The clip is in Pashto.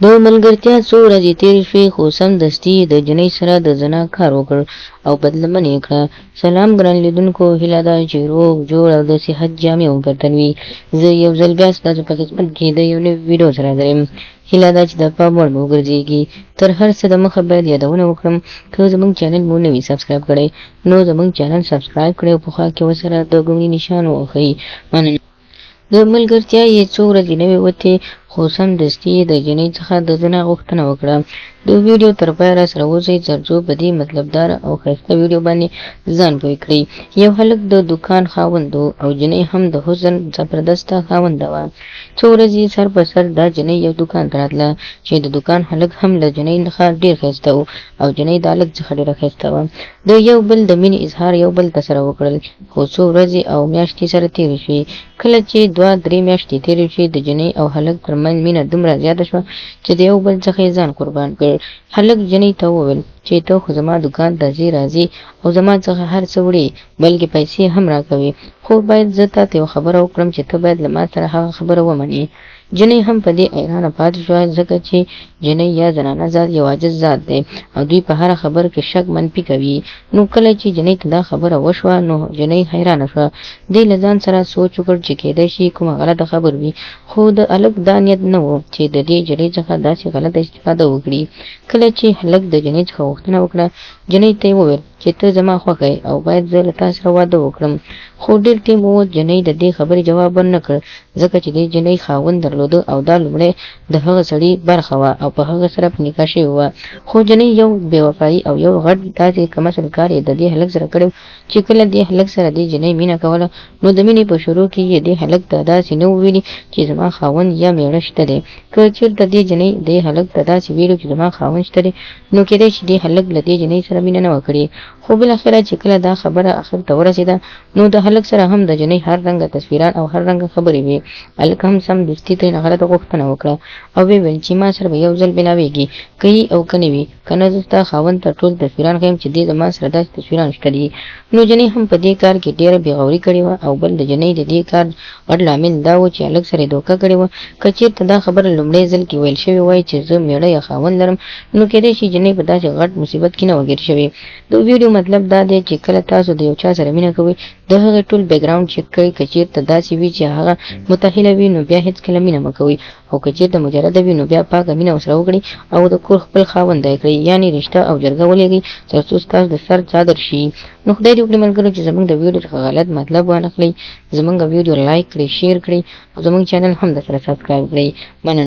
د ملګرتیا څو ورځې تېرې شوې خو سمدستي د جنۍ سره د زنا کار وکړ او بدلمن یې کړه. سلام ګران لیدونکو، هیله ده چې روغ جوړ او د صحت جامې وګټن وي. زه یو ځل بیا ستاسو په خدمت کې د یو نوي ویډیو سره حاضر یم. هیله ده چې د پام وړ مو وګرځېږي. تر هر څه دمخه باید یادونه وکړم، که زموږ چینل مو نه وي سبسکرایب کړی نو زموږ چینل سبسکرایب کړئ او په خوا کې ورسره د ګونګي نښان ووهئ. مننه. د ملګرتیا یې څو ورځې نه وې وتې خو سمدستي یې د جنۍ څخه د زنا غوښتنه وکړه. د ویډیو تر پایه راسره اوسئ ترڅو په دې مطلبداره او ښایسته ویډیو باندې ځان پوه کړئ. یو هلک د دوکان خاوند و او جنۍ هم د حسن زبردسته خاونده وه. څو ورځې سر په سر دا جنۍ یو دوکان ته راتله چې د دوکان هلک هم له جنۍ څخه ډېر ښایسته و او جنۍ د هلک څخه ډېره ښایسته وه. د یو بل د مینې اظهار یو بل ته سره وکړل، خو څو ورځې او میاشتې سره تېرې شوې. کله چې 2-3 میاشتې تېرې شوې، د جنۍ او هلک ترمنځ مینه دومره زیاته شوه چې د یو بل څخه یې ځان قربان کړ. هلک جنۍ ته وویل چې ته خو زما دوکان ته راځې او زما څخه هر څه وړې، بلکې پیسې هم راکوې، خو باید زه تاته یو خبره وکړم چې ته باید له ما سره هغه خبره ومنې. جنۍ هم په دې حیرانه پاتې شوه، ځکه چې جنۍ یا زنانه ذات یو عاجز ذات دی او دوی په هره خبره کې شک منفي کوي. نو کله چې جنۍ ته دا خبره وشوه نو جنۍ حیرانه شوه. دی له ځان سره سوچ وکړ چې کېدای شي کومه غلطه خبر وي، خو د هلک دا نیت نه و چې د دې جنۍ څخه داسې غلطه استفاده وکړي. کله چې هلک د جنۍ څخه غوښتنه وکړه، جنۍ ته یې وویل چې ته زما خوښه یې او باید زه له تا سره واده وکړم. خو ډېر ټیم ووت، جنۍ د دې خبرې جواب ورنه کړ، ځکه چې د جنۍ خاوند درلوده او دا لومړی د هغه سړي برخه وه او په هغه سره په نکاح شوې وه. خو جنۍ یو بې وفایي او یو غټ داسې کمسل کار یې د دې هلک سره کړی چې کله دې هلک سره دې جنۍ مینه کوله نو د مینې په شروع کې یې دې هلک ته داسې نه وویلي چې زما خاوند یا مېړه شته دی. که چېرته دې جنۍ دې هلک ته داسې ویلو چې زما خاوند شته دی، نو کېدای شي دې هلک له دې جنۍ سره مینه نه وه کړې. خو بالاخره چې کله دا خبره اخر ته ورسېده نو د هلک سره هم د جنۍ هر رنګه تصویران او هر رنګه خبرې وې. هلک هم سمدستي ترېنه غلطه غوښتنه وکړه او ویې ویل چې ما سره به یو ځل بېلاوېږي، که یي او که نه وي، که نه زه ستا خاوند ته ټول تصویران ښیم چې دې زما سره داسې تصویران شته دي. نو جنۍ هم په دې کار کې ډېره بېغوري کړې وه او بل د جنۍ د دې کار غټ لامل دا و چې هلک سره یې دوکه کړې وه. که چېرته دا خبره لومړی ځل کې ویل شوې وای چې زه مېړه یا خاوند لرم، نو کېدای شي جنۍ په داسې غټ مصیبت کې نه وه ګیر شوې. د ویډیو مطلب دا دی چې کله تاسو د یو چا سره مینه کوئ، د هغې ټول بیکګراونډ چیک کړئ. که چېرته داسې وي چې هغه متأهله وي نو بیا هېڅکله مینه مه کوئ، او که چېرته مجرده وي نو بیا پاکه مینه ورسره وکړئ او د کور خپل خاونده یې کړئ، یعنې رشته او جرګه ولېږئ ترڅو ستاسو د سر څادر شي. نو خدای دې وکړي ملګرو چې زموږ د ویډیو څخه غلط مطلب وانخلئ، زموږ ویډیو لایک کړئ، شیر کړئ او زموږ چینل هم درسره سبسکرایب کړئ. مننه.